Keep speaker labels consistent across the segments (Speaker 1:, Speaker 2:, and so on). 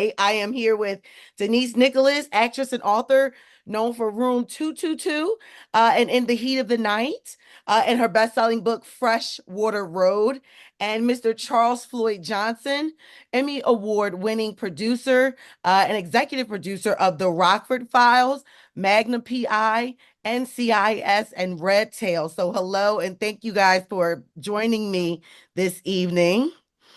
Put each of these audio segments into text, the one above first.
Speaker 1: I am here with Denise Nicholas, actress and author known for Room 222 and In the Heat of the Night, and her best-selling book, Freshwater Road, and Mr. Charles Floyd Johnson, Emmy Award-winning producer and executive producer of The Rockford Files, Magna PI, NCIS, and Red Tail. So hello, and thank you guys for joining me this evening.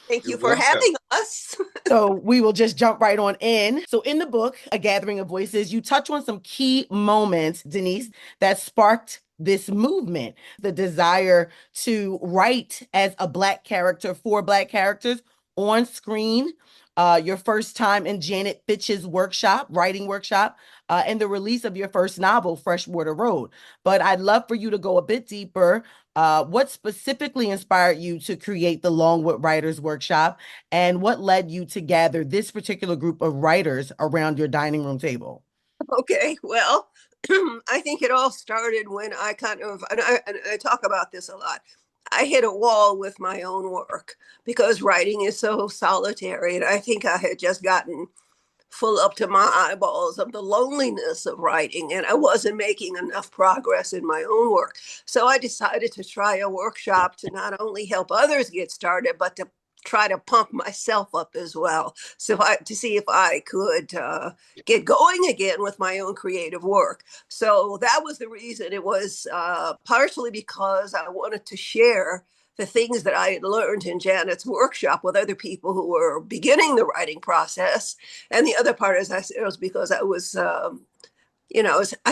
Speaker 2: Thank
Speaker 3: You're
Speaker 2: you for
Speaker 3: welcome.
Speaker 2: having us.
Speaker 1: So we will just jump right on in. So in the book, A Gathering of Voices, you touch on some key moments, Denise, that sparked this movement, the desire to write as a Black character for Black characters on screen, your first time in Janet Fitch's workshop, writing workshop, and the release of your first novel, Freshwater Road. But I'd love for you to go a bit deeper. What specifically inspired you to create the Longwood Writers Workshop, and what led you to gather this particular group of writers around your dining room table?
Speaker 2: Okay, well, I think it all started when I kind of, and I talk about this a lot. I hit a wall with my own work because writing is so solitary. And I think I had just gotten full up to my eyeballs of the loneliness of writing, and I wasn't making enough progress in my own work. So I decided to try a workshop to not only help others get started, but to try to pump myself up as well. So to see if I could get going again with my own creative work. So that was the reason. It was partially because I wanted to share the things that I had learned in Janet's workshop with other people who were beginning the writing process. And the other part, as I said, was because I was, I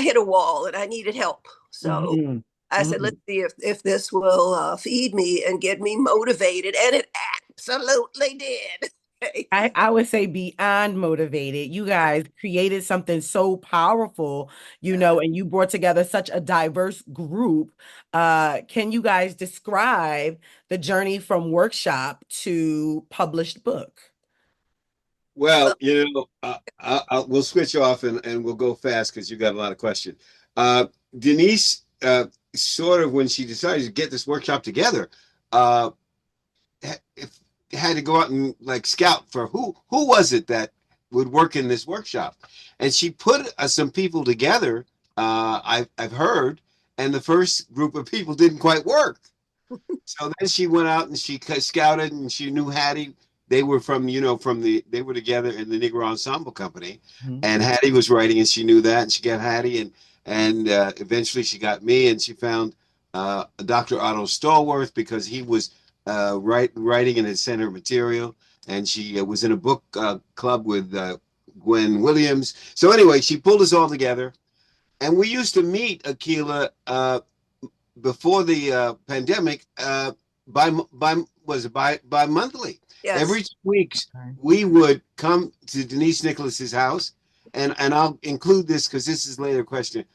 Speaker 2: hit a wall and I needed help. So
Speaker 1: Mhm.
Speaker 2: I said, let's
Speaker 1: Mhm.
Speaker 2: see if this will feed me and get me motivated. And it absolutely did.
Speaker 1: I would say beyond motivated. You guys created something so powerful,
Speaker 2: Yeah.
Speaker 1: and you brought together such a diverse group. Can you guys describe the journey from workshop to published book?
Speaker 3: Well,
Speaker 2: Well,
Speaker 3: we'll switch off and we'll go fast because you got a lot of questions. Denise, sort of when she decided to get this workshop together, uh, if, had to go out and like scout for who was it that would work in this workshop, and she put some people together. I've heard, and the first group of people didn't quite work. So then she went out and she scouted, and she knew Hattie. They were they were together in the Negro Ensemble Company,
Speaker 1: Mhm.
Speaker 3: and Hattie was writing, and she knew that, and she got Hattie, and eventually she got me, and she found Dr. Otto Stallworth because he was writing and had sent her material, and she was in a book club with Gwen Williams. So anyway, she pulled us all together, and we used to meet Akila before the pandemic, by was it by monthly.
Speaker 2: yes.
Speaker 3: Every 2 weeks
Speaker 1: Okay.
Speaker 3: we would come to Denise Nicholas's house, and I'll include this because this is later question.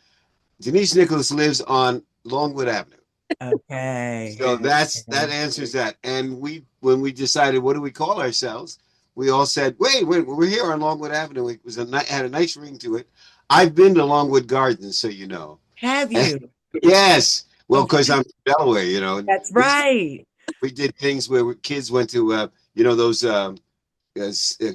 Speaker 3: Denise Nicholas lives on Longwood Avenue.
Speaker 1: Okay.
Speaker 3: So that answers that. And when we decided what do we call ourselves, we all said, wait, we're here on Longwood Avenue. It was had a nice ring to it. I've been to Longwood Gardens, so you know.
Speaker 1: Have you?
Speaker 3: Yes. Well, because
Speaker 1: Okay.
Speaker 3: I'm from Delaware, and
Speaker 1: That's right.
Speaker 3: we did things where kids went to, those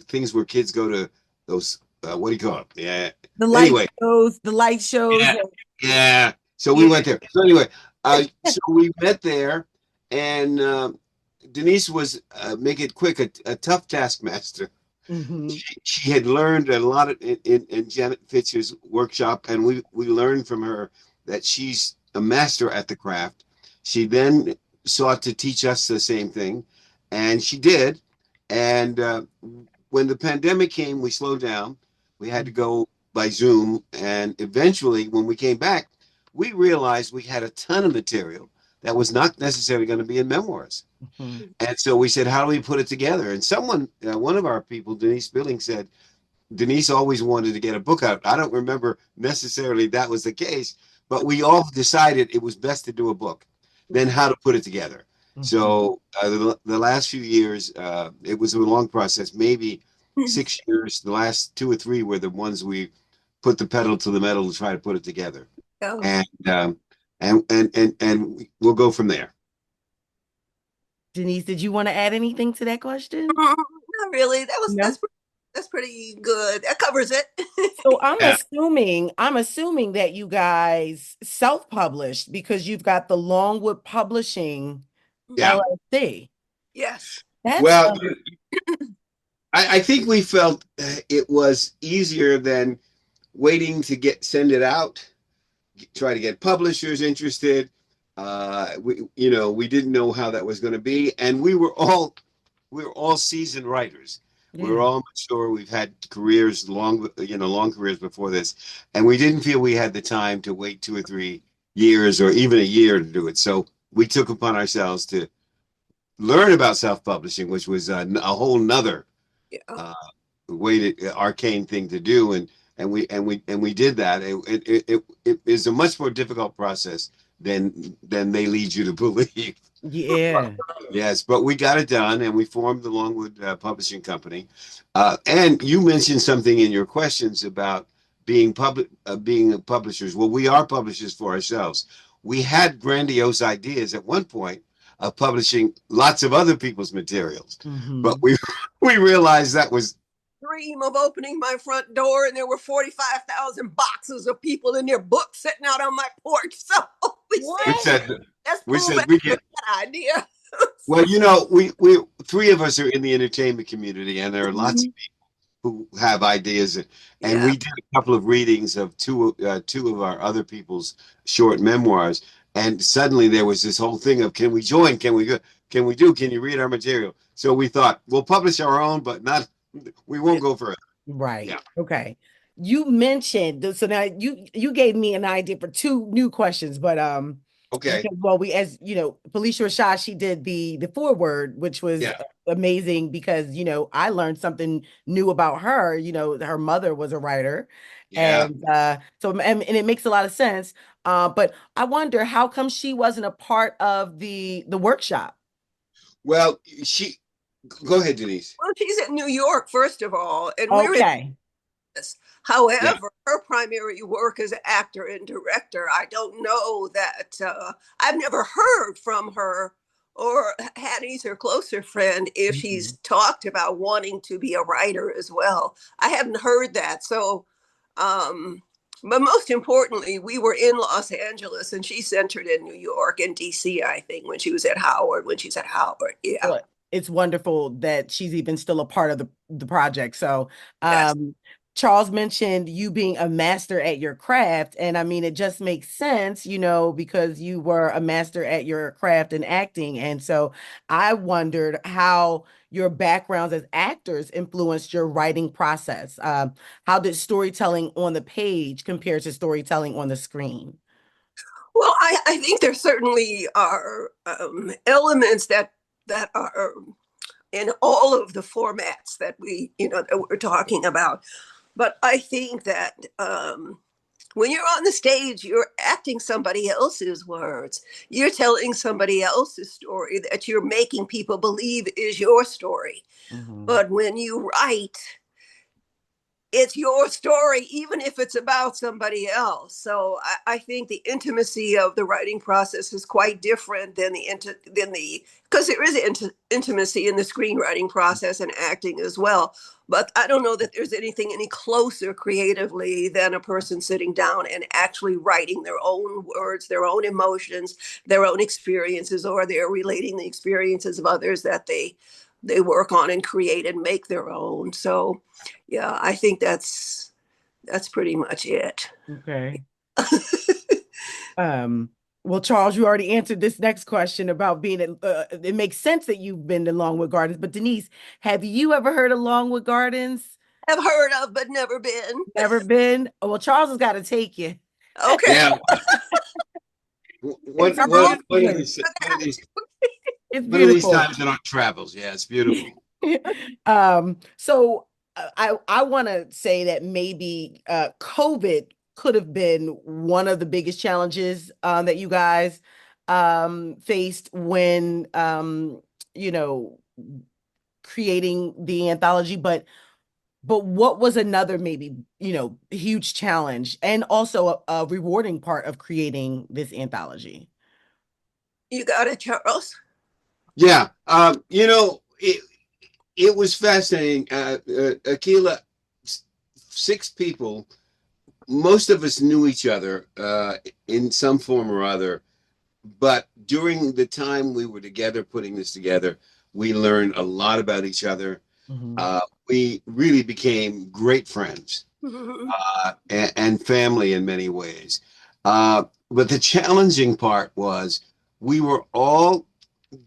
Speaker 3: things where kids go to those, what do you call it? Yeah. Anyway,
Speaker 1: The light shows.
Speaker 3: yeah, yeah. So we
Speaker 1: Yeah.
Speaker 3: went there. So anyway, so we met there, and Denise was, make it quick, a tough taskmaster.
Speaker 1: Hmm.
Speaker 3: She had learned a lot in Janet Fitch's workshop, and we learned from her that she's a master at the craft. She then sought to teach us the same thing, and she did. And when the pandemic came, we slowed down. We had to go by Zoom, and eventually, when we came back, we realized we had a ton of material that was not necessarily going to be in memoirs.
Speaker 1: Hmm.
Speaker 3: And so we said, how do we put it together? And one of our people, Denise Billing, said, Denise always wanted to get a book out. I don't remember necessarily that was the case, but we all decided it was best to do a book, then how to put it together.
Speaker 1: Hmm.
Speaker 3: So the last few years, it was a long process, maybe 6 years. The last 2 or 3 were the ones we put the pedal to the metal to try to put it together.
Speaker 2: Oh,
Speaker 3: And, we'll go from there.
Speaker 1: Denise, did you want to add anything to that question?
Speaker 2: not really. That was
Speaker 1: No.
Speaker 2: that's pretty That's pretty good. That covers it.
Speaker 1: So
Speaker 3: Yeah,
Speaker 1: I'm assuming that you guys self-published because you've got the Longwood Publishing
Speaker 3: yeah.
Speaker 1: LLC.
Speaker 2: Yes.
Speaker 1: That's
Speaker 3: Well, I think we felt it was easier than waiting to send it out, try to get publishers interested. We didn't know how that was going to be, and we were all seasoned writers. We were
Speaker 1: yeah.
Speaker 3: all mature. We've had careers long careers before this, and we didn't feel we had the time to wait 2 or 3 years or even a year to do it. So we took upon ourselves to learn about self-publishing, which was a whole nother
Speaker 2: Yeah.
Speaker 3: uh, arcane thing to do, and we did that. It is a much more difficult process than they lead you to believe.
Speaker 1: Yeah.
Speaker 3: Yes, but we got it done, and we formed the Longwood Publishing Company. And you mentioned something in your questions about being publishers. Well, we are publishers for ourselves. We had grandiose ideas at one point of publishing lots of other people's materials, but
Speaker 1: Hmm.
Speaker 3: we realized that was
Speaker 2: Dream of opening my front door and there were 45,000 boxes of people in their books sitting out on my porch. So we
Speaker 3: we
Speaker 2: said,
Speaker 1: What?
Speaker 3: said
Speaker 2: let's
Speaker 3: we
Speaker 2: pull
Speaker 3: said
Speaker 2: back
Speaker 3: we
Speaker 2: from
Speaker 3: can.
Speaker 2: that idea.
Speaker 3: Well, we three of us are in the entertainment community, and there are lots
Speaker 1: Mhm.
Speaker 3: who have ideas, and
Speaker 2: Yeah.
Speaker 3: we did a couple of readings of two of our other people's short memoirs, and suddenly there was this whole thing of can we join, can you read our material? So we thought we'll publish our own, but not we won't go further.
Speaker 1: Right.
Speaker 3: Yeah.
Speaker 1: Okay. You mentioned so now you gave me an idea for two new questions, but
Speaker 3: Okay.
Speaker 1: because well we as you know Felicia Rashad she did the foreword which was
Speaker 3: Yeah.
Speaker 1: amazing because I learned something new about her. Her mother was a writer,
Speaker 3: Yeah.
Speaker 1: and and it makes a lot of sense. But I wonder how come she wasn't a part of the workshop.
Speaker 3: Well, go ahead, Denise.
Speaker 2: Well, she's in New York, first of all, and we're in
Speaker 1: Okay.
Speaker 2: this.
Speaker 3: Yeah.
Speaker 2: However, her primary work is actor and director. I don't know that I've never heard from her or Hattie's her closer friend if she's
Speaker 1: Mhm.
Speaker 2: talked about wanting to be a writer as well. I haven't heard that. So, um, but most importantly, we were in Los Angeles and she centered in New York and DC, I think, when she was at Howard, when she's at Howard. Yeah.
Speaker 1: Well, it's wonderful that she's even still a part of the project. So,
Speaker 2: Yes.
Speaker 1: um, Charles mentioned you being a master at your craft, and I mean, it just makes sense, because you were a master at your craft in acting. And so I wondered how your backgrounds as actors influenced your writing process. How did storytelling on the page compare to storytelling on the screen?
Speaker 2: Well, I think there certainly are elements that are in all of the formats that that we're talking about. But I think that when you're on the stage, you're acting somebody else's words. You're telling somebody else's story that you're making people believe is your story.
Speaker 1: Hmm.
Speaker 2: But when you write, it's your story, even if it's about somebody else. So I think the intimacy of the writing process is quite different than the because there is intimacy in the screenwriting process and acting as well. But I don't know that there's anything any closer creatively than a person sitting down and actually writing their own words, their own emotions, their own experiences, or they're relating the experiences of others that they work on and create and make their own. So yeah, I think that's pretty much it.
Speaker 1: Okay. Um, well, Charles, you already answered this next question about being it makes sense that you've been to Longwood Gardens, but Denise, have you ever heard of Longwood Gardens?
Speaker 2: Have heard of, but never been.
Speaker 1: Never been? Oh, well, Charles has got to take you.
Speaker 2: Okay.
Speaker 3: Yeah.
Speaker 1: It's
Speaker 3: One
Speaker 1: a
Speaker 3: one
Speaker 1: beautiful
Speaker 3: one of
Speaker 1: place.
Speaker 3: these one of these
Speaker 1: It's
Speaker 3: one of these
Speaker 1: beautiful.
Speaker 3: times in our travels. Yeah, it's beautiful.
Speaker 1: So I want to say that maybe COVID could have been one of the biggest challenges that you guys faced when you know creating the anthology, but what was another maybe huge challenge and also a rewarding part of creating this anthology?
Speaker 2: You got it, Charles.
Speaker 3: Yeah. it was fascinating. Akila, 6 people, most of us knew each other in some form or other. But during the time we were together putting this together, we learned a lot about each other.
Speaker 1: Mhm.
Speaker 3: Uh, we really became great friends and family in many ways. But the challenging part was we were all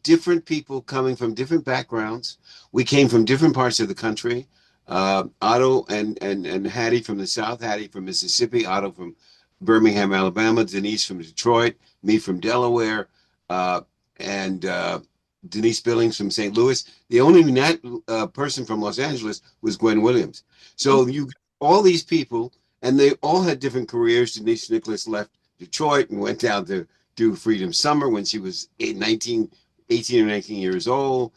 Speaker 3: different people coming from different backgrounds. We came from different parts of the country. Otto and Hattie from the South, Hattie from Mississippi, Otto from Birmingham, Alabama, Denise from Detroit, me from Delaware, uh, and Denise Billings from St. Louis. The only person from Los Angeles was Gwen Williams. So you all these people, and they all had different careers. Denise Nicholas left Detroit and went down to do Freedom Summer when she was 18 or 19 years old.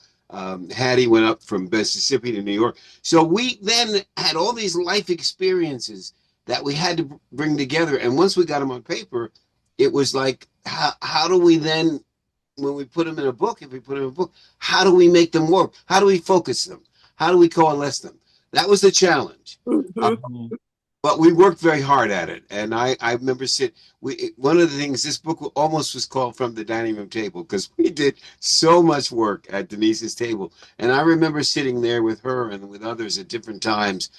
Speaker 3: Hattie went up from Mississippi to New York. So we then had all these life experiences that we had to bring together. And once we got them on paper, it was like, how do we then, when we put them in a book, if we put them in a book, how do we make them work? How do we focus them? How do we coalesce them? That was the challenge. Uh,
Speaker 1: Mhm.
Speaker 3: but we worked very hard at it. And I remember one of the things, this book almost was called From the Dining Room Table because we did so much work at Denise's table. And I remember sitting there with her and with others at different times,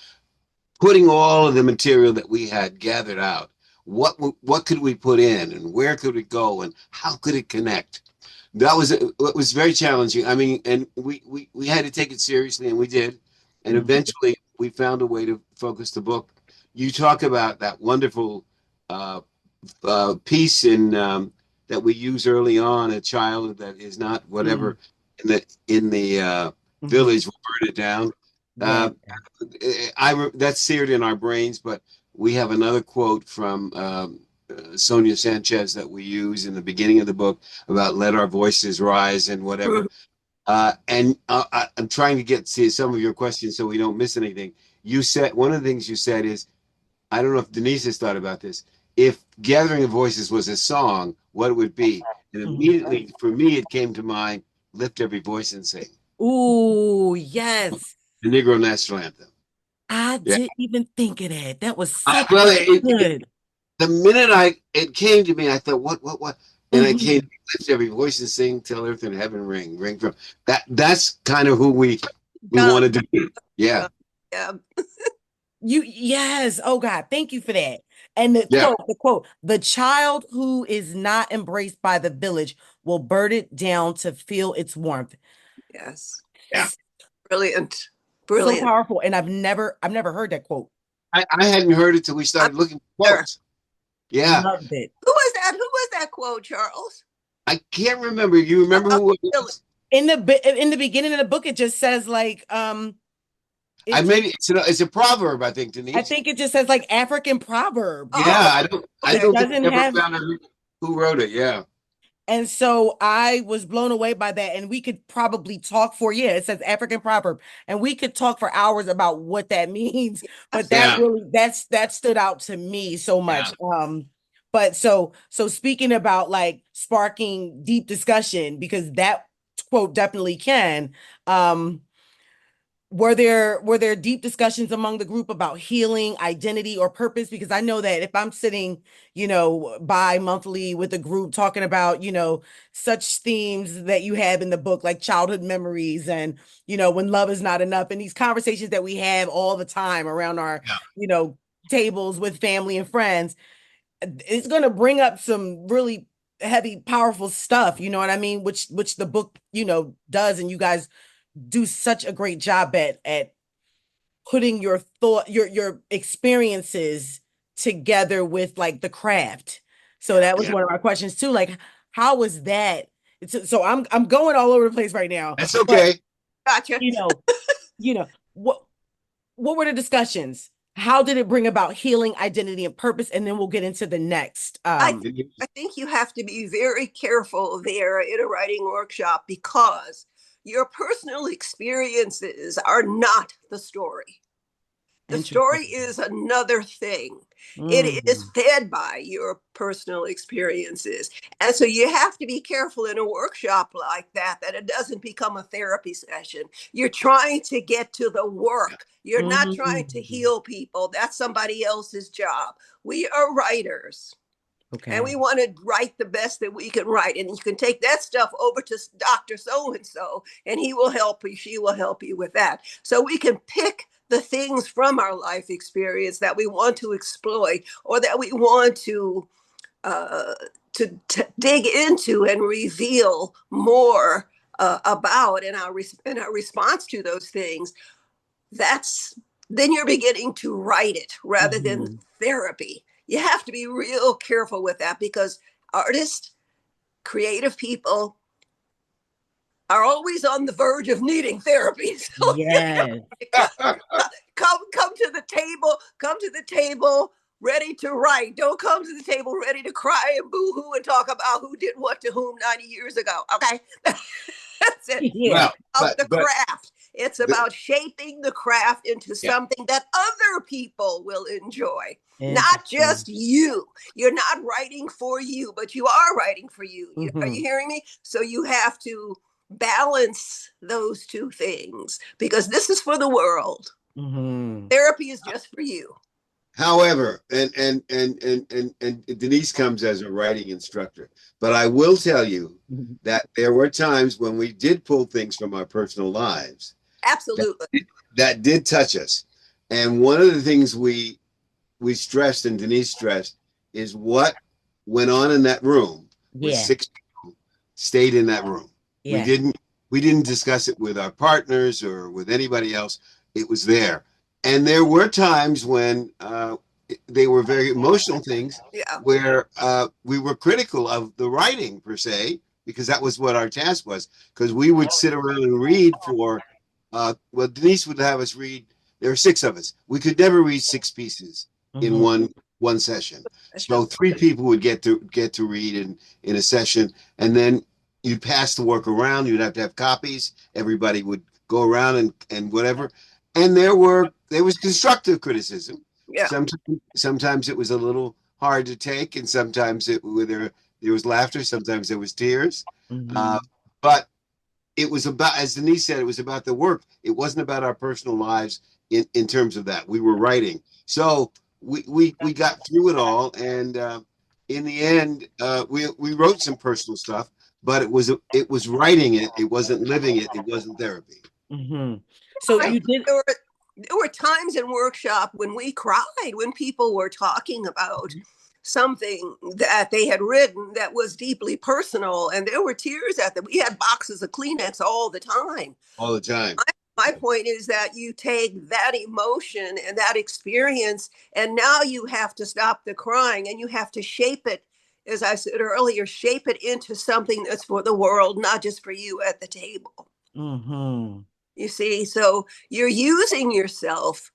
Speaker 3: putting all of the material that we had gathered out. What could we put in and where could it go and how could it connect? That was it was very challenging. I mean, and we had to take it seriously, and we did. And
Speaker 1: Mhm.
Speaker 3: eventually, we found a way to focus the book. You talk about that wonderful uh, piece in that we use early on. A child that is not
Speaker 1: Mhm.
Speaker 3: whatever in the
Speaker 1: Mhm.
Speaker 3: village will burn it down.
Speaker 1: Yeah.
Speaker 3: Uh, that's seared in our brains. But we have another quote from Sonia Sanchez that we use in the beginning of the book about let our voices rise and whatever. I'm trying to get to some of your questions so we don't miss anything. You said one of the things you said is, I don't know if Denise has thought about this. If Gathering of Voices was a song, what it would be. And
Speaker 1: Mhm.
Speaker 3: immediately for me, it came to mind, Lift Every Voice and Sing,
Speaker 1: Ooh, yes.
Speaker 3: the Negro National Anthem.
Speaker 1: I
Speaker 3: Yeah.
Speaker 1: didn't even think of that. That was such
Speaker 3: Well,
Speaker 1: good.
Speaker 3: the minute it came to me, I thought, what? And I came,
Speaker 1: Mhm.
Speaker 3: Lift Every Voice and Sing, Till Earth and Heaven ring from that. That's kind of who we
Speaker 2: God,
Speaker 3: wanted to be. Yeah.
Speaker 2: God, yeah.
Speaker 1: Yes. Oh God, thank you for that. And
Speaker 3: Yeah.
Speaker 1: the quote, the child who is not embraced by the village will burn it down to feel its warmth.
Speaker 2: Yes.
Speaker 3: Yeah.
Speaker 2: Brilliant.
Speaker 1: So
Speaker 2: Brilliant.
Speaker 1: powerful. And I've never heard that quote.
Speaker 3: I hadn't heard it till we
Speaker 2: I'm
Speaker 3: started looking for
Speaker 2: there.
Speaker 3: quotes. Yeah.
Speaker 1: Loved it.
Speaker 2: Who was that? Who was that quote, Charles?
Speaker 3: I can't remember. You remember
Speaker 2: About
Speaker 3: who it
Speaker 2: Billy.
Speaker 3: was?
Speaker 1: In the beginning of the book, it just says like
Speaker 3: I
Speaker 1: it just
Speaker 3: maybe it's a proverb, I think,
Speaker 1: I
Speaker 3: Denise.
Speaker 1: think it just says like African proverb.
Speaker 3: Yeah,
Speaker 2: Oh,
Speaker 3: I
Speaker 2: okay.
Speaker 1: It
Speaker 3: don't think
Speaker 1: doesn't
Speaker 3: I ever
Speaker 1: have.
Speaker 3: found out who wrote it. Yeah.
Speaker 1: And so I was blown away by that. And we could probably talk for, yeah, it says African proverb. And we could talk for hours about what that means. But
Speaker 2: Yes.
Speaker 1: that
Speaker 3: Yeah.
Speaker 1: really that stood out to me so
Speaker 3: Yeah.
Speaker 1: much. But so speaking about like sparking deep discussion, because that quote definitely can. Were there deep discussions among the group about healing, identity, or purpose? Because I know that if I'm sitting, bi-monthly with a group talking about, such themes that you have in the book, like childhood memories and, when love is not enough, and these conversations that we have all the time around our,
Speaker 3: Yeah.
Speaker 1: you know, tables with family and friends, it's going to bring up some really heavy, powerful stuff, you know what I mean? Which the book, does, and you guys do such a great job at putting your thought your experiences together with like the craft. So
Speaker 2: Yeah.
Speaker 1: that was
Speaker 3: Yeah.
Speaker 1: one of my questions too, like how was that? So I'm going all over the place right now,
Speaker 3: That's
Speaker 1: but
Speaker 3: okay.
Speaker 2: Gotcha.
Speaker 1: you know you know what were the discussions? How did it bring about healing, identity, and purpose? And then we'll get into the next
Speaker 2: I th- I think you have to be very careful there in a writing workshop because your personal experiences are not the story. The story
Speaker 1: Interesting.
Speaker 2: is another thing. It is
Speaker 1: Mm.
Speaker 2: fed by your personal experiences. And so you have to be careful in a workshop like that, that it doesn't become a therapy session. You're trying to get to the work. You're not trying to
Speaker 1: Mm.
Speaker 2: heal people. That's somebody else's job. We are writers. And
Speaker 1: Okay.
Speaker 2: we want to write the best that we can write. And you can take that stuff over to Dr. So and so, and he will help you, she will help you with that. So we can pick the things from our life experience that we want to exploit or that we want uh, to dig into and reveal more about in our response to those things. That's then you're beginning to write it rather than
Speaker 1: Mhm.
Speaker 2: therapy. You have to be real careful with that because artists, creative people are always on the verge of needing therapy. So
Speaker 1: Yes.
Speaker 2: come to the table, come to the table ready to write. Don't come to the table ready to cry and boo-hoo and talk about who did what to whom 90 years ago. Okay. That's it.
Speaker 1: Yeah.
Speaker 2: It's
Speaker 3: Well,
Speaker 2: about the
Speaker 3: but
Speaker 2: craft. It's
Speaker 3: the,
Speaker 2: about shaping the craft into
Speaker 3: yeah.
Speaker 2: something that other people will enjoy, not
Speaker 1: Interesting.
Speaker 2: just you. You're not writing for you, but you are writing for you. Are
Speaker 1: Hmm.
Speaker 2: you hearing me? So you have to balance those two things because this is for the world.
Speaker 1: Hmm.
Speaker 2: Therapy is just for you.
Speaker 3: However, and Denise comes as a writing instructor, but I will tell you that there were times when we did pull things from our personal lives that
Speaker 2: Absolutely.
Speaker 3: that did touch us. And one of the things we stressed and Denise stressed is what went on in that room with
Speaker 1: Yeah.
Speaker 3: six people stayed in that room. We
Speaker 1: Yeah.
Speaker 3: didn't we didn't discuss it with our partners or with anybody else. It was there. And there were times when they were very emotional things
Speaker 2: Yeah.
Speaker 3: where we were critical of the writing per se, because that was what our task was. Because we would sit around and read for, well, Denise would have us read. There were six of us. We could never read six pieces in
Speaker 1: Hmm.
Speaker 3: one session. So three people would get to read in a session, and then you'd pass the work around. You'd have to have copies. Everybody would go around and whatever. And there was constructive criticism.
Speaker 2: Yeah.
Speaker 3: Sometimes it was a little hard to take, and sometimes there was laughter. Sometimes there was tears. Uh,
Speaker 1: Hmm.
Speaker 3: but it was about, as Denise said, it was about the work. It wasn't about our personal lives in terms of that. We were writing, so we got through it all, and in the end, we wrote some personal stuff, but it was writing it. It wasn't living it. It wasn't therapy.
Speaker 1: Hmm. So
Speaker 2: I
Speaker 1: you
Speaker 2: think
Speaker 1: did.
Speaker 2: there were times in workshop when we cried when people were talking about something that they had written that was deeply personal, and there were tears at them. We had boxes of Kleenex all the time.
Speaker 3: All the time.
Speaker 2: My point is that you take that emotion and that experience, and now you have to stop the crying and you have to shape it, as I said earlier, shape it into something that's for the world, not just for you at the table.
Speaker 1: Hmm.
Speaker 2: You see, so you're using yourself,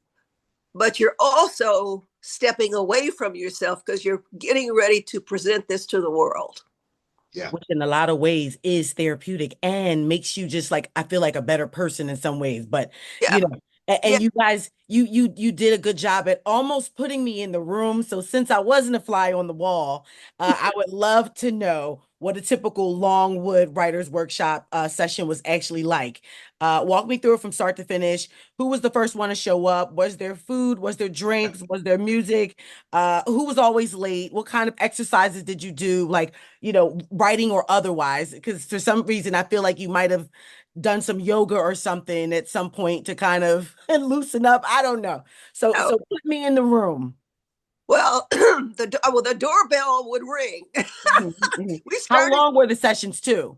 Speaker 2: but you're also stepping away from yourself because you're getting ready to present this to the world.
Speaker 3: Yeah.
Speaker 1: Which in a lot of ways is therapeutic and makes you just like I feel like a better person in some ways. But
Speaker 2: Yeah.
Speaker 1: you know,
Speaker 2: Yeah.
Speaker 1: and you guys, you did a good job at almost putting me in the room. So since I wasn't a fly on the wall, I would love to know what a typical Longwood Writers Workshop session was actually like. Walk me through it from start to finish. Who was the first one to show up? Was there food? Was there drinks? Was there music? Who was always late? What kind of exercises did you do? Like, writing or otherwise, because for some reason I feel like you might have done some yoga or something at some point to kind of loosen up. I don't know. So
Speaker 2: Oh,
Speaker 1: so put me in the room.
Speaker 2: well, the doorbell would ring.
Speaker 1: Mhm, mhm.
Speaker 2: We
Speaker 1: How
Speaker 2: started.
Speaker 1: long were the sessions too?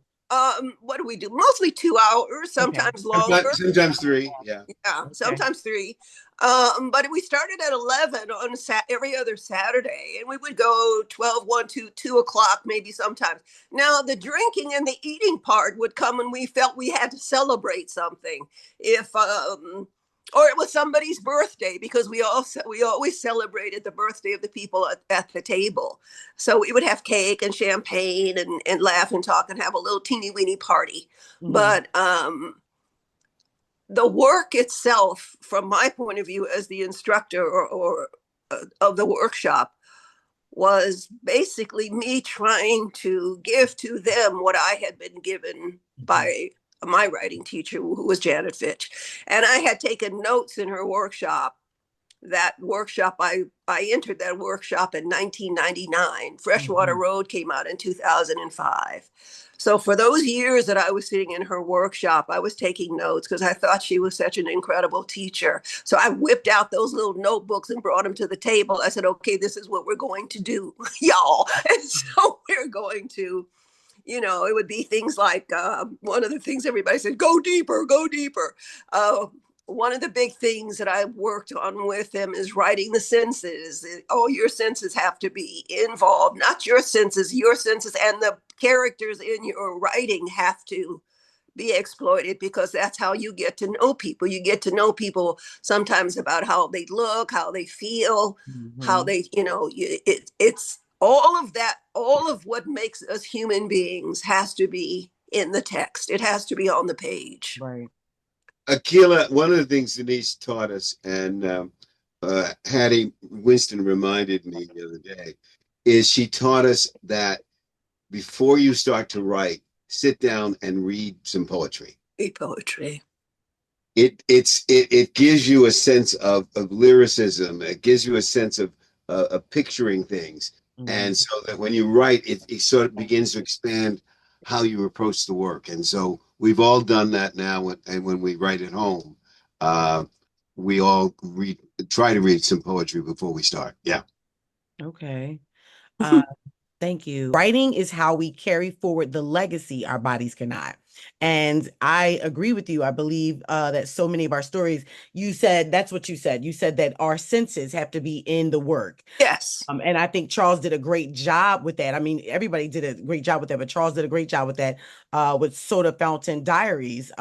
Speaker 2: What do we do? Mostly 2 hours,
Speaker 1: Okay.
Speaker 2: sometimes
Speaker 3: Sometimes,
Speaker 2: longer.
Speaker 3: sometimes three. Yeah.
Speaker 2: Yeah,
Speaker 1: Okay.
Speaker 2: sometimes three. But we started at 11 on every other Saturday, and we would go 12, 1, 2, 2 o'clock, maybe sometimes. Now, the drinking and the eating part would come when we felt we had to celebrate something. If, or it was somebody's birthday, because we always celebrated the birthday of the people at the table. So we would have cake and champagne and laugh and talk and have a little teeny weeny party.
Speaker 1: Mhm.
Speaker 2: But the work itself, from my point of view as the instructor of the workshop, was basically me trying to give to them what I had been given
Speaker 1: Mhm.
Speaker 2: by my writing teacher, who was Janet Fitch. And I had taken notes in her workshop. That workshop, I entered that workshop in 1999. Freshwater
Speaker 1: Mhm.
Speaker 2: Road came out in 2005. So for those years that I was sitting in her workshop, I was taking notes because I thought she was such an incredible teacher. So I whipped out those little notebooks and brought them to the table. I said, okay, this is what we're going to do, y'all. And so we're going to, it would be things like, one of the things everybody said, go deeper, go deeper. Uh, one of the big things that I worked on with them is writing the senses. Oh, your senses have to be involved, not your senses and the characters in your writing have to be exploited, because that's how you get to know people. You get to know people sometimes about how they look, how they feel, how
Speaker 1: Mhm.
Speaker 2: they, it's all of that, all of what makes us human beings has to be in the text. It has to be on the page.
Speaker 1: Right.
Speaker 3: Akila, one of the things Denise taught us, and Hattie Winston reminded me the other day, is she taught us that before you start to write, sit down and read some poetry.
Speaker 2: Read poetry.
Speaker 3: It gives you a sense of lyricism. It gives you a sense of picturing things, and
Speaker 1: Mhm.
Speaker 3: so that when you write, it sort of begins to expand how you approach the work. And so we've all done that now, and when we write at home, uh, we all try to read some poetry before we start. Yeah.
Speaker 1: Okay. Uh, Thank you. Writing is how we carry forward the legacy our bodies cannot. And I agree with you. I believe that so many of our stories, you said, that's what you said. You said that our senses have to be in the work.
Speaker 2: Yes.
Speaker 1: And I think Charles did a great job with that. I mean, everybody did a great job with that, but Charles did a great job with that with Soda Fountain Diaries.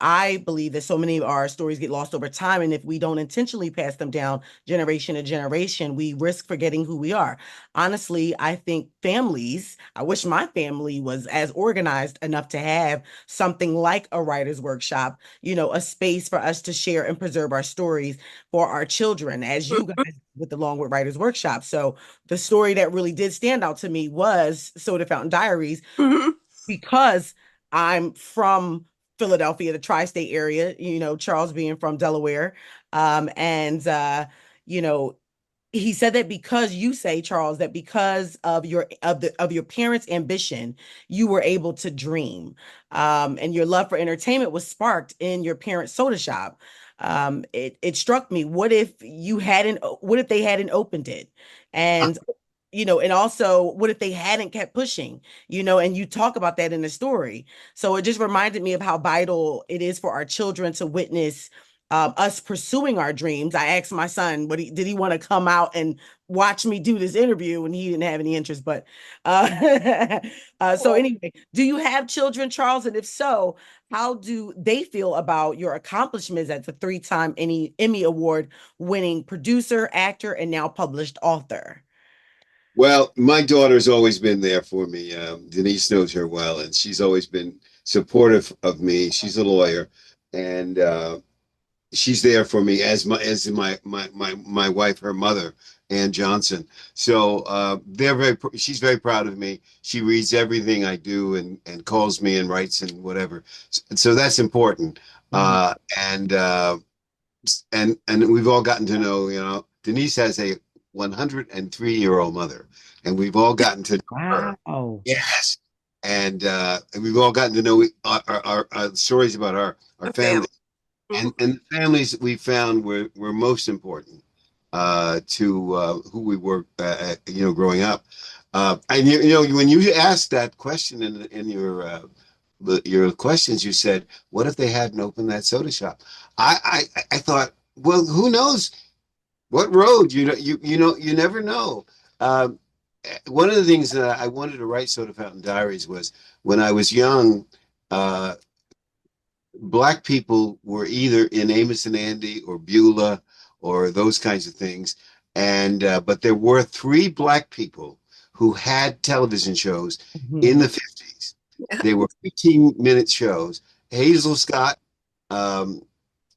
Speaker 1: I believe that so many of our stories get lost over time. And if we don't intentionally pass them down generation to generation, we risk forgetting who we are. Honestly, I think families, I wish my family was as organized enough to have something like a writer's workshop, a space for us to share and preserve our stories for our children, as you guys with the Longwood Writers Workshop. So the story that really did stand out to me was Soda Fountain Diaries,
Speaker 2: Mm-hmm.
Speaker 1: because I'm from Philadelphia, the tri-state area, Charles being from Delaware. And you know, he said that because you say, Charles, that because of your parents' ambition, you were able to dream. And your love for entertainment was sparked in your parents' soda shop. It struck me, what if they hadn't opened it? And and also, what if they hadn't kept pushing, and you talk about that in the story. So it just reminded me of how vital it is for our children to witness us pursuing our dreams. I asked my son, did he want to come out and watch me do this interview? And he didn't have any interest. But so
Speaker 2: Oh,
Speaker 1: anyway, do you have children, Charles? And if so, how do they feel about your accomplishments as a three-time Emmy Award winning producer, actor, and now published author?
Speaker 3: Well, my daughter's always been there for me. Denise knows her well, and she's always been supportive of me. She's a lawyer, and she's there for me as my wife, her mother, Ann Johnson. So she's very proud of me. She reads everything I do and calls me and writes and whatever. So that's important.
Speaker 1: Mhm.
Speaker 3: And and we've all gotten to know, Denise has a 103-year-old mother, and we've all gotten to know her.
Speaker 1: Wow.
Speaker 3: Yes. And we've all gotten to know our stories about our
Speaker 2: a
Speaker 3: family,
Speaker 2: family. Mm-hmm.
Speaker 3: and the families that we found were most important to who we were, growing up. And when you asked that question in your questions, you said, "What if they hadn't opened that soda shop?" I thought, well, who knows what road? You never know. Um, One of the things that I wanted to write Soda Fountain Diaries was when I was young. Uh, Black people were either in Amos and Andy or Beulah or those kinds of things. And but there were three Black people who had television shows in
Speaker 1: Mhm.
Speaker 3: the 50s. They were 15-minute shows. Hazel Scott, um,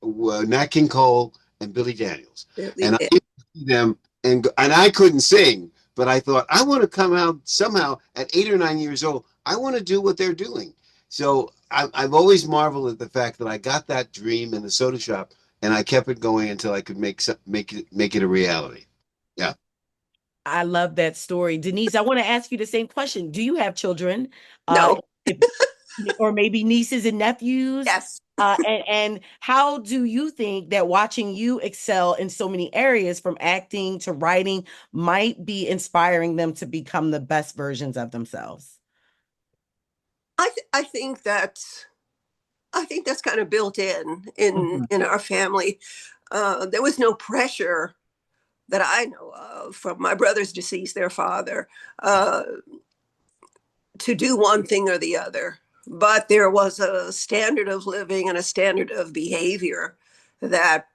Speaker 3: Nat King Cole and Billy Daniels,
Speaker 2: Really
Speaker 3: and I
Speaker 2: did.
Speaker 3: used to see them, and I couldn't sing, but I thought I want to come out somehow at 8 or 9 years old. I want to do what they're doing. So I've always marveled at the fact that I got that dream in the soda shop, and I kept it going until I could make it a reality. Yeah.
Speaker 1: I love that story. Denise, I want to ask you the same question. Do you have children? Uh,
Speaker 2: No.
Speaker 1: if, or maybe nieces and nephews?
Speaker 2: Yes.
Speaker 1: And how do you think that watching you excel in so many areas, from acting to writing, might be inspiring them to become the best versions of themselves?
Speaker 2: I think that's kind of built
Speaker 1: Mhm.
Speaker 2: in our family. There was no pressure that I know of from my brother's deceased, their father, uh, to do one thing or the other. But there was a standard of living and a standard of behavior that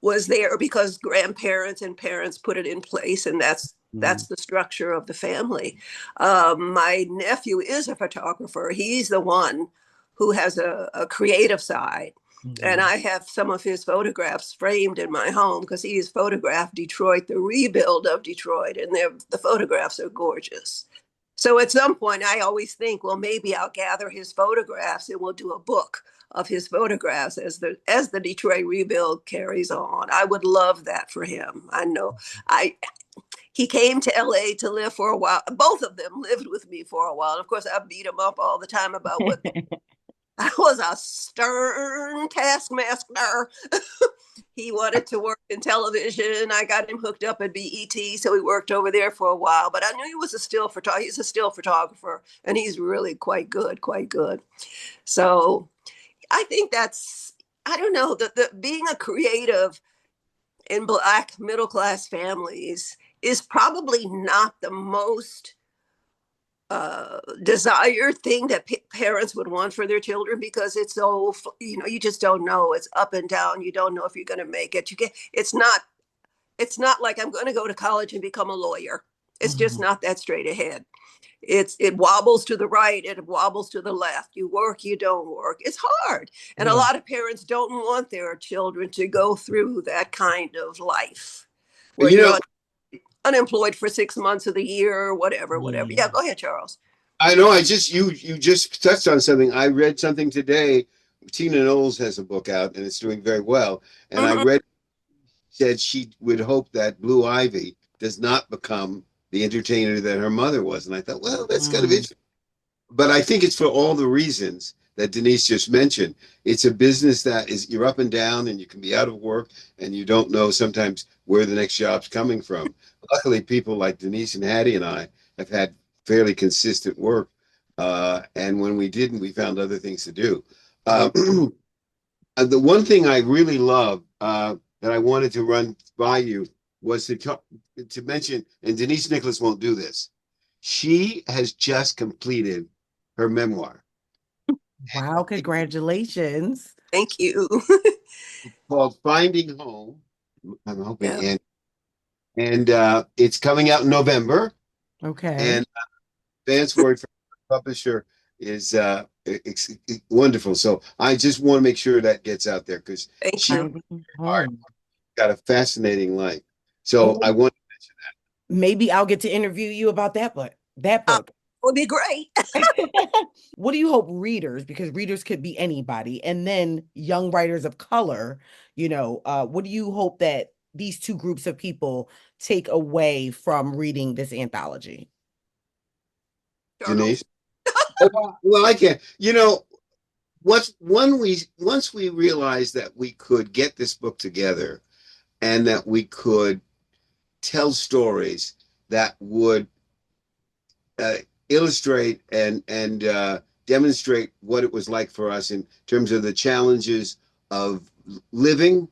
Speaker 2: was there because grandparents and parents put it in place, and that's
Speaker 1: Mhm.
Speaker 2: the structure of the family. My nephew is a photographer. He's the one who has a creative side. And
Speaker 1: Mhm.
Speaker 2: I have some of his photographs framed in my home because he has photographed Detroit, the rebuild of Detroit, and the photographs are gorgeous. So at some point, I always think, well, maybe I'll gather his photographs and we'll do a book of his photographs as the Detroit rebuild carries on. I would love that for him. I know I he came to LA to live for a while. Both of them lived with me for a while. Of course, I beat him up all the time about what I was a stern taskmaster. He wanted to work in television. I got him hooked up at BET, so he worked over there for a while. But I knew he was a still photographer. He's a still photographer, and he's really quite good, quite good. So I think that's I don't know the being a creative in Black middle class families is probably not the most desired thing that parents would want for their children because it's so you just don't know, it's up and down, you don't know if you're going to make it, you get it's not like I'm going to go to college and become a lawyer. It's just
Speaker 1: Mhm.
Speaker 2: not that straight ahead. It wobbles to the right, it wobbles to the left, you work, you don't work, it's hard, and a
Speaker 1: Yeah.
Speaker 2: lot of parents don't want their children to go through that kind of life where
Speaker 3: You
Speaker 2: you're
Speaker 3: know,
Speaker 2: unemployed for 6 months of the year or whatever.
Speaker 1: Yeah.
Speaker 2: Yeah, go ahead, Charles.
Speaker 3: I know. You just touched on something. I read something today. Tina Knowles has a book out, and it's doing very well. And I
Speaker 2: Mm-hmm.
Speaker 3: read said she would hope that Blue Ivy does not become the entertainer that her mother was. And I thought, well, that's kind of
Speaker 1: Mm.
Speaker 3: interesting. But I think it's for all the reasons that Denise just mentioned. It's a business that is you're up and down, and you can be out of work, and you don't know sometimes where the next job's coming from. Luckily, people like Denise and Hattie and I have had fairly consistent work, and when we didn't, we found other things to do.
Speaker 1: Yeah.
Speaker 3: Uh, the one thing I really love that I wanted to run by you was to mention, and Denise Nicholas won't do this. She has just completed her memoir
Speaker 1: Wow, congratulations.
Speaker 2: Thank you.
Speaker 3: called Finding Home. I'm hoping,
Speaker 2: Yeah,
Speaker 3: and it's coming out in November.
Speaker 1: Okay.
Speaker 3: And advance word from the publisher is wonderful. So I just want to make sure that gets out there because
Speaker 2: thank
Speaker 3: she
Speaker 2: you.
Speaker 1: Finding home.
Speaker 3: got a fascinating life. So I
Speaker 1: Oh,
Speaker 3: want.
Speaker 1: maybe I'll get to interview you about that book. That
Speaker 2: Uh,
Speaker 1: book.
Speaker 2: would be great.
Speaker 1: What do you hope readers, because readers could be anybody, and then young writers of color, what do you hope that these two groups of people take away from reading this anthology?
Speaker 2: Charles.
Speaker 3: Denise. Well, I can't. Once we realized that we could get this book together and that we could tell stories that would uh, illustrate and demonstrate what it was like for us in terms of the challenges of living,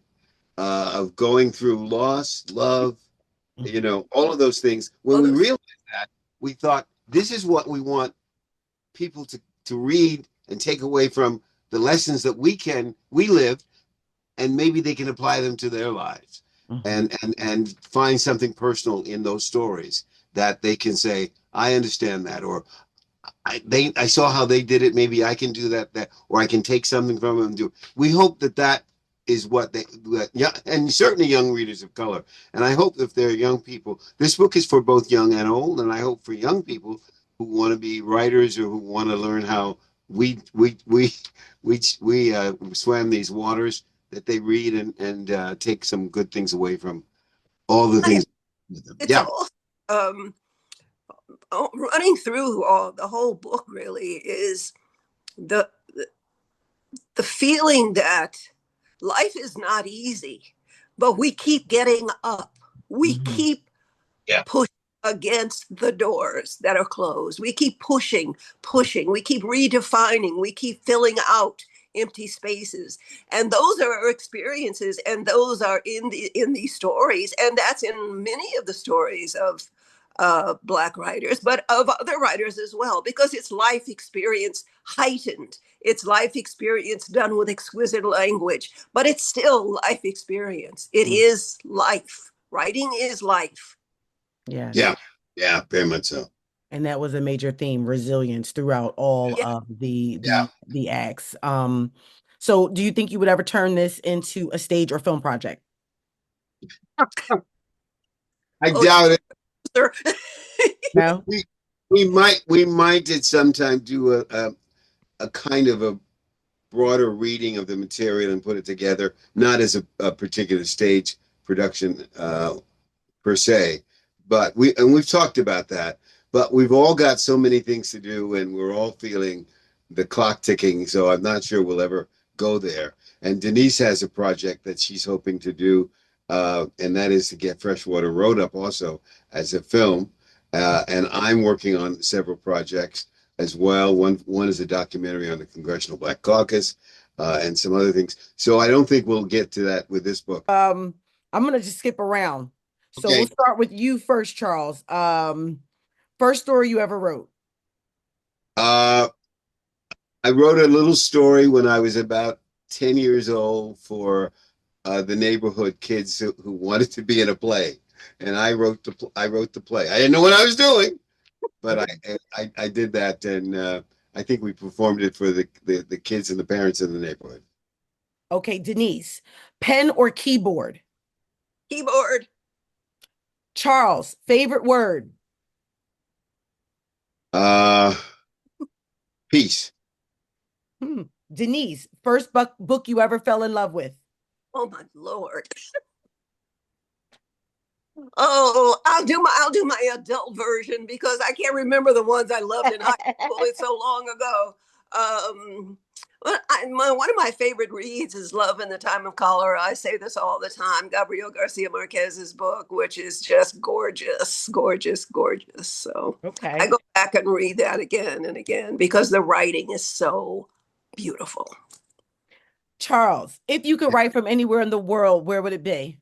Speaker 3: of going through loss, love,
Speaker 1: Mhm.
Speaker 3: all of those things. When
Speaker 2: All
Speaker 3: we
Speaker 2: those
Speaker 3: realized that, we thought this is what we want people to read and take away from the lessons that we live, and maybe they can apply them to their lives
Speaker 1: Mhm.
Speaker 3: and find something personal in those stories that they can say, I understand that, or I saw how they did it. Maybe I can do that, or I can take something from them and do. We hope that that is what yeah, and certainly young readers of color. And I hope if they're young people, this book is for both young and old. And I hope for young people who want to be writers or who want to learn how we swam these waters, that they read and take some good things away from all the things.
Speaker 2: It's
Speaker 3: Yeah.
Speaker 2: all um, running through all the whole book. Really, is the the feeling that life is not easy, but we keep getting up. We
Speaker 1: Mhm.
Speaker 2: keep
Speaker 3: Yeah.
Speaker 2: pushing against the doors that are closed. We keep pushing, pushing. We keep redefining. We keep filling out empty spaces. And those are our experiences, and those are in these stories, and that's in many of the stories of Black writers, but of other writers as well, because it's life experience heightened. It's life experience done with exquisite language, but it's still life experience. It
Speaker 1: Mm.
Speaker 2: is life. Writing is life.
Speaker 1: Yes.
Speaker 3: Yeah. Yeah. Very much so.
Speaker 1: And that was a major theme, resilience throughout all
Speaker 2: Yeah.
Speaker 1: of the
Speaker 3: Yeah.
Speaker 1: the acts. So do you think you would ever turn this into a stage or film project?
Speaker 3: I
Speaker 2: Oh,
Speaker 3: doubt it.
Speaker 2: sir.
Speaker 1: No?
Speaker 3: We we might at some time do a kind of a broader reading of the material and put it together, not as a particular stage production per se, but we've talked about that. But we've all got so many things to do, and we're all feeling the clock ticking. So I'm not sure we'll ever go there. And Denise has a project that she's hoping to do, and that is to get Freshwater Road up also as a film. And I'm working on several projects as well. One is a documentary on the Congressional Black Caucus, and some other things. So I don't think we'll get to that with this book.
Speaker 1: I'm gonna just skip around. So we'll
Speaker 3: Okay.
Speaker 1: start with you first, Charles. First story you ever wrote.
Speaker 3: Uh, I wrote a little story when I was about 10 years old for the neighborhood kids who wanted to be in a play. And I wrote the play. I didn't know what I was doing, but
Speaker 1: Okay.
Speaker 3: I did that, and I think we performed it for the kids and the parents in the neighborhood.
Speaker 1: Okay, Denise, pen or keyboard?
Speaker 2: Keyboard.
Speaker 1: Charles, favorite word?
Speaker 3: Uh, Peace.
Speaker 1: Hmm. Denise, first book you ever fell in love with?
Speaker 2: Oh my Lord. Oh, I'll do my adult version because I can't remember the ones I loved in high school. It's so long ago. One of my favorite reads is Love in the Time of Cholera. I say this all the time. Gabriel Garcia Marquez's book, which is just gorgeous, gorgeous, gorgeous. So I
Speaker 1: Okay.
Speaker 2: go back and read that again and again because the writing is so beautiful.
Speaker 1: Charles, if you could write from anywhere in the world, where would it be?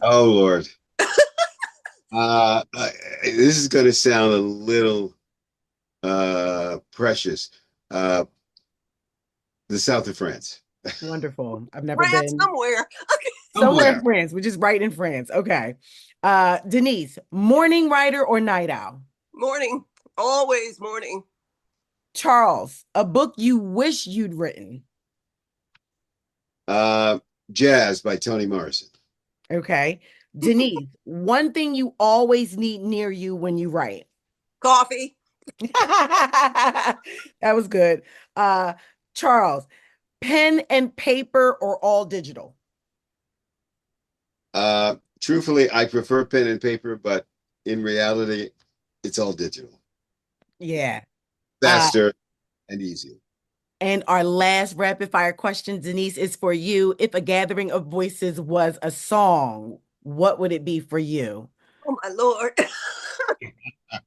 Speaker 3: Oh Lord. This is going to sound a little precious. Uh, the south of France.
Speaker 1: Wonderful. I've never
Speaker 2: France
Speaker 1: been
Speaker 2: somewhere.
Speaker 1: somewhere in
Speaker 3: Somewhere.
Speaker 1: France. We're just right in France. Okay. Denise, morning writer or night owl?
Speaker 2: Morning, always morning.
Speaker 1: Charles, a book you wish you'd written.
Speaker 3: Uh, Jazz by Toni Morrison.
Speaker 1: Okay. Denise, one thing you always need near you when you write.
Speaker 2: Coffee.
Speaker 1: That was good. Charles, pen and paper or all digital?
Speaker 3: Truthfully, I prefer pen and paper, but in reality, it's all digital,
Speaker 1: Yeah. Uh,
Speaker 3: faster and easier.
Speaker 1: and our last rapid fire question, Denise, is for you. If a gathering of voices was a song, what would it be for you?
Speaker 2: Oh my Lord.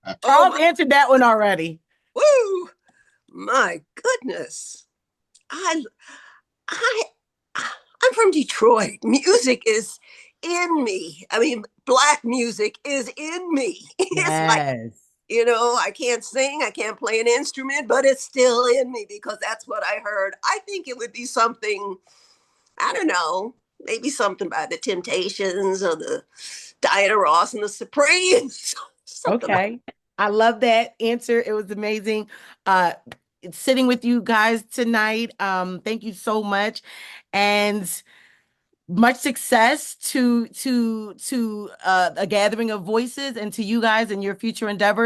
Speaker 2: Oh
Speaker 1: Charles
Speaker 2: my,
Speaker 1: answered that one already.
Speaker 2: woo. My goodness. I, I, I'm from Detroit. Music is in me. I mean, Black music is in me. It's like,
Speaker 1: Yes.
Speaker 2: I can't sing, I can't play an instrument, but it's still in me because that's what I heard. I think it would be something, I don't know, maybe something by the Temptations or the Diana Ross and the Supremes, something like
Speaker 1: Okay. I love that answer. It was amazing. Uh, sitting with you guys tonight. Thank you so much. And much success to a gathering of voices and to you guys in your future endeavors.